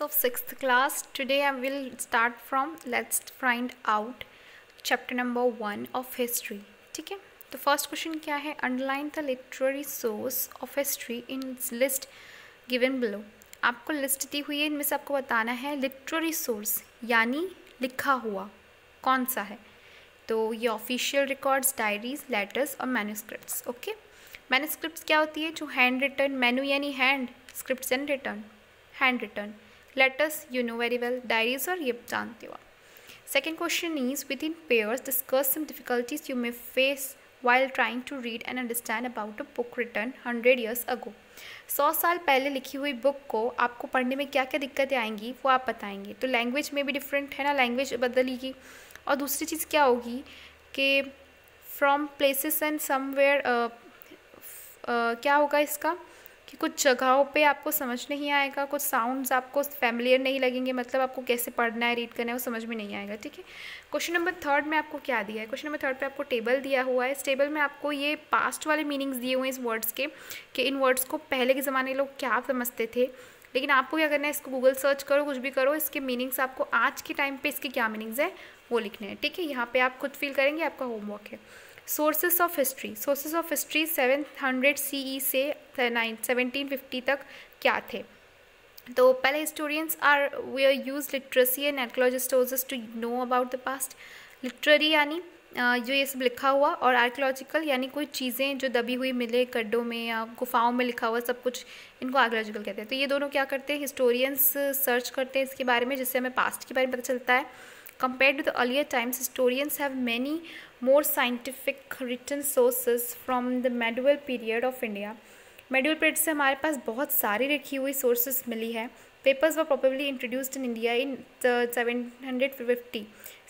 Of sixth class. Today I will start from let's find out chapter number 1 of history. ठीक है, तो first question क्या है? Underline the literary source of history in list given below. आपको list दी हुई है, इनमें से आपको बताना है लिटरेरी सोर्स यानी लिखा हुआ कौन सा है. तो ये ऑफिशियल रिकॉर्ड्स, डायरीज, लेटर्स और मैन्यूस्क्रिप्ट्स. ओके, मैन्यूस्क्रिप्ट्स क्या होती है? जो हैंड रिटर्न, मैन्यू यानी hand, scripts and written, hand written. Letters you know very well, diaries और ये जानते हो आप. Second question is within pairs discuss some difficulties you may face while trying to read and understand about a book written 100 years ago. 100 साल पहले लिखी हुई book को आपको पढ़ने में क्या क्या दिक्कतें आएंगी वो आप बताएंगे. तो लैंग्वेज में भी डिफरेंट है ना, लैंग्वेज बदलेगी. और दूसरी चीज़ क्या होगी कि फ्रॉम प्लेसेस एंड समवेयर क्या होगा इसका कि कुछ जगहों पे आपको समझ नहीं आएगा, कुछ साउंड्स आपको फैमिलियर नहीं लगेंगे, मतलब आपको कैसे पढ़ना है, रीड करना है वो समझ में नहीं आएगा. ठीक है. क्वेश्चन नंबर थर्ड में आपको क्या दिया है? क्वेश्चन नंबर थर्ड पे आपको टेबल दिया हुआ है. इस टेबल में आपको ये पास्ट वाले मीनिंग्स दिए हुए हैं इस वर्ड्स के, कि इन वर्ड्स को पहले के ज़माने के लोग क्या समझते थे. लेकिन आपको क्या करना है, इसको गूगल सर्च करो, कुछ भी करो, इसके मीनिंग्स आपको आज के टाइम पे इसके क्या मीनिंग्स है वो लिखने हैं. ठीक है, यहाँ पे आप खुद फील करेंगे, आपका होमवर्क है. Sources of history. Sources of history 700 CE से 1750 तक क्या थे? तो पहले historians are we are use literacy and archaeologist to know about the past. Literary यानी जो ये सब लिखा हुआ, और आर्कियोलॉजिकल यानी कोई चीज़ें जो दबी हुई मिले गड्ढों में या गुफाओं में लिखा हुआ सब कुछ, इनको आर्कियोलॉजिकल कहते हैं. तो ये दोनों क्या करते हैं? हिस्टोरियंस सर्च करते हैं इसके बारे में, जिससे हमें पास्ट के बारे में पता चलता है. Compared to the earlier times, historians have many more scientific written sources from the medieval period of India. Medieval period से हमारे पास बहुत सारी लिखी हुई sources मिली है. Papers were probably introduced in India in 750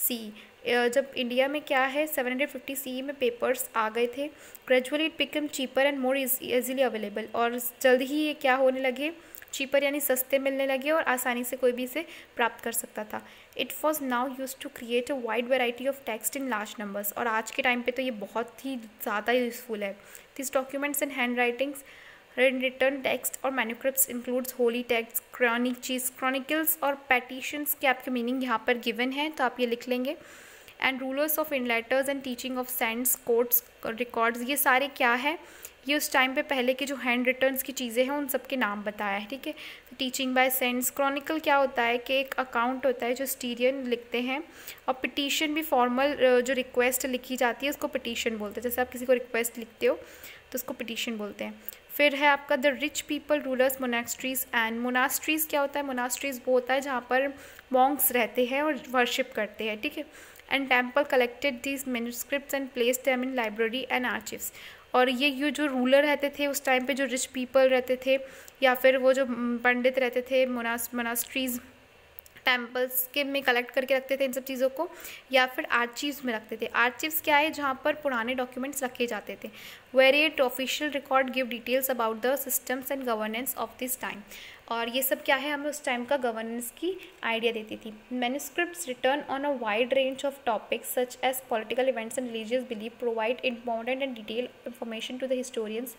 CE. जब इंडिया में क्या है 750 CE में पेपर्स आ गए थे. Gradually it became cheaper and more easily available. और जल्द ही ये क्या होने लगे, चीपर यानी सस्ते मिलने लगे और आसानी से कोई भी इसे प्राप्त कर सकता था. It was now use to create a wide variety of text in large numbers. और आज के टाइम पे तो ये बहुत ही ज़्यादा यूजफुल है. This documents and handwritings, written text और manuscripts includes holy text, chronicles और पेटिशंस के आपके मीनिंग यहाँ पर गिवन है, तो आप ये लिख लेंगे. And rulers of in letters and teaching of cents, courts, records, ये सारे क्या है? ये उस टाइम पे पहले के जो हैंड रिटर्न्स की चीज़ें हैं उन सब के नाम बताया है. ठीक है. तो टीचिंग बाय सेंट्स, क्रॉनिकल क्या होता है कि एक अकाउंट होता है जो स्टीरियन लिखते हैं. और पिटीशन भी फॉर्मल जो रिक्वेस्ट लिखी जाती है उसको पिटीशन बोलते हैं. जैसे आप किसी को रिक्वेस्ट लिखते हो तो उसको पिटीशन बोलते हैं. फिर है आपका the rich people, rulers, monasteries. And monasteries क्या होता है? मोनास्ट्रीज वो होता है जहाँ पर मॉन्क्स रहते हैं और वर्शिप करते हैं. ठीक है. And temple collected these manuscripts and placed them in library and archives. और ये जो रूलर रहते थे उस टाइम पे, जो रिच पीपल रहते थे या फिर वो जो पंडित रहते थे, मोनास्ट्रीज, टेम्पल्स के में कलेक्ट करके रखते थे इन सब चीज़ों को, या फिर आर्चीव्स में रखते थे. आर्चीव्स क्या है? जहाँ पर पुराने डॉक्यूमेंट्स रखे जाते थे. Variate official record give details about the systems and governance of this time. और ये सब क्या है? हमें उस टाइम का गवर्नेंस की आइडिया देती थी. Manuscripts written on a wide range of topics such as political events and religious belief provide important and detail information to the historians.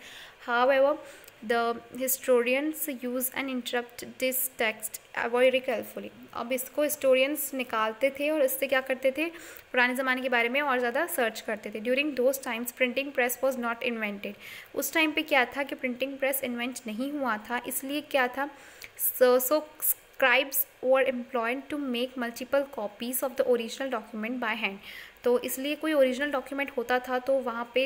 However the historians use and interrupt this text very carefully. अब इसको historians निकालते थे और इससे क्या करते थे? पुराने ज़माने के बारे में और ज़्यादा सर्च करते थे. During those times printing press was not invented. उस टाइम पे क्या था कि प्रिंटिंग प्रेस इन्वेंट नहीं हुआ था, इसलिए क्या था? so scribes were employed to make multiple copies of the original document by hand. तो इसलिए कोई ओरिजिनल डॉक्यूमेंट होता था तो वहाँ पे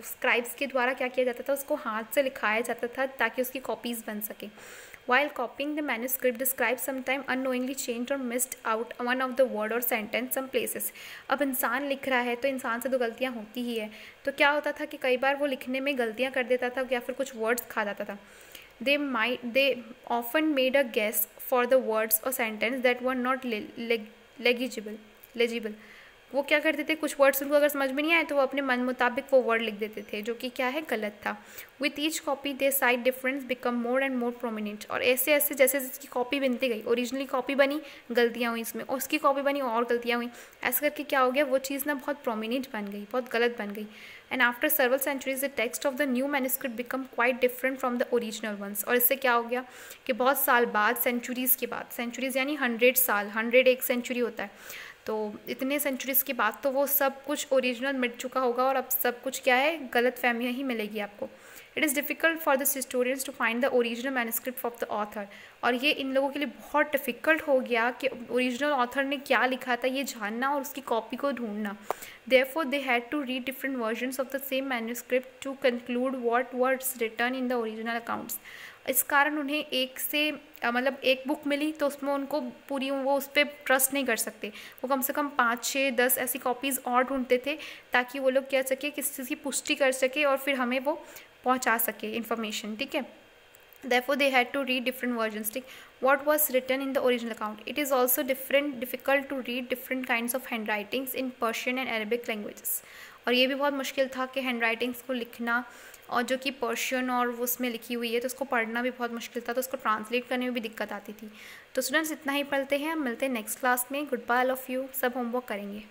स्क्राइब्स के द्वारा क्या किया जाता था? उसको हाथ से लिखाया जाता था ताकि उसकी कॉपीज़ बन सके. While copying the manuscript, the scribe sometimes unknowingly changed or missed out one of the word or sentence some places. अब इंसान लिख रहा है तो इंसान से तो गलतियाँ होती ही है. तो क्या होता था कि कई बार वो लिखने में गलतियाँ कर देता था या फिर कुछ वर्ड्स खा जाता था. They often made a guess for the words or sentence that were not legible. वो क्या करते थे, कुछ वर्ड्स उनको अगर समझ में नहीं आए तो वो अपने मन मुताबिक वो वर्ड लिख देते थे, जो कि क्या है, गलत था। With each copy they side difference become more and more prominent. और ऐसे ऐसे जैसे इसकी कॉपी बनती गई, ओरिजिनली कॉपी बनी, गलतियाँ हुई इसमें, और उसकी कॉपी बनी और गलतियाँ हुई, ऐसा करके क्या हो गया, वो चीज़ ना बहुत प्रोमिनेंट बन गई, बहुत गलत बन गई। And after several centuries the text of the new manuscript become quite different from the original ones. और इससे क्या हो गया कि बहुत साल बाद, सेंचुरीज़ के बाद, सेंचुरीज़ यानी 100 साल, 100 एक सेंचुरी होता है, तो इतने सेंचुरीज़ के बाद तो वो सब कुछ ओरिजिनल मिट चुका होगा और अब सब कुछ क्या है, गलत फहमियाँ ही मिलेगी आपको। It is difficult for this historians to find the original manuscript of the author. और ये इन लोगों के लिए बहुत डिफ़िकल्ट हो गया कि ओरिजिनल ऑथर ने क्या लिखा था ये जानना और उसकी कॉपी को ढूंढना। Therefore they had to read different versions of the same manuscript to conclude what words written in the original accounts. इस कारण उन्हें एक से मतलब एक बुक मिली तो उसमें उनको पूरी वो उस पर ट्रस्ट नहीं कर सकते, वो कम से कम 5, 6, 10 ऐसी कॉपीज़ और ढूंढते थे ताकि वो लोग कह सके, किसी चीज़ की पुष्टि कर सके और फिर हमें वो पहुंचा सके इन्फॉर्मेशन, ठीक है। Therefore, they had to read different versions. ठीक, what was written in the original account. It is also difficult to read different kinds of handwritings in Persian and Arabic languages. और ये भी बहुत मुश्किल था कि हैंडराइटिंग्स को लिखना, और जो कि पर्शियन और उसमें लिखी हुई है तो उसको पढ़ना भी बहुत मुश्किल था, तो उसको ट्रांसलेट करने में भी दिक्कत आती थी। तो स्टूडेंट्स इतना ही पढ़ते हैं, मिलते हैं नेक्स्ट क्लास में। Good bye all of you, सब होमवर्क करेंगे।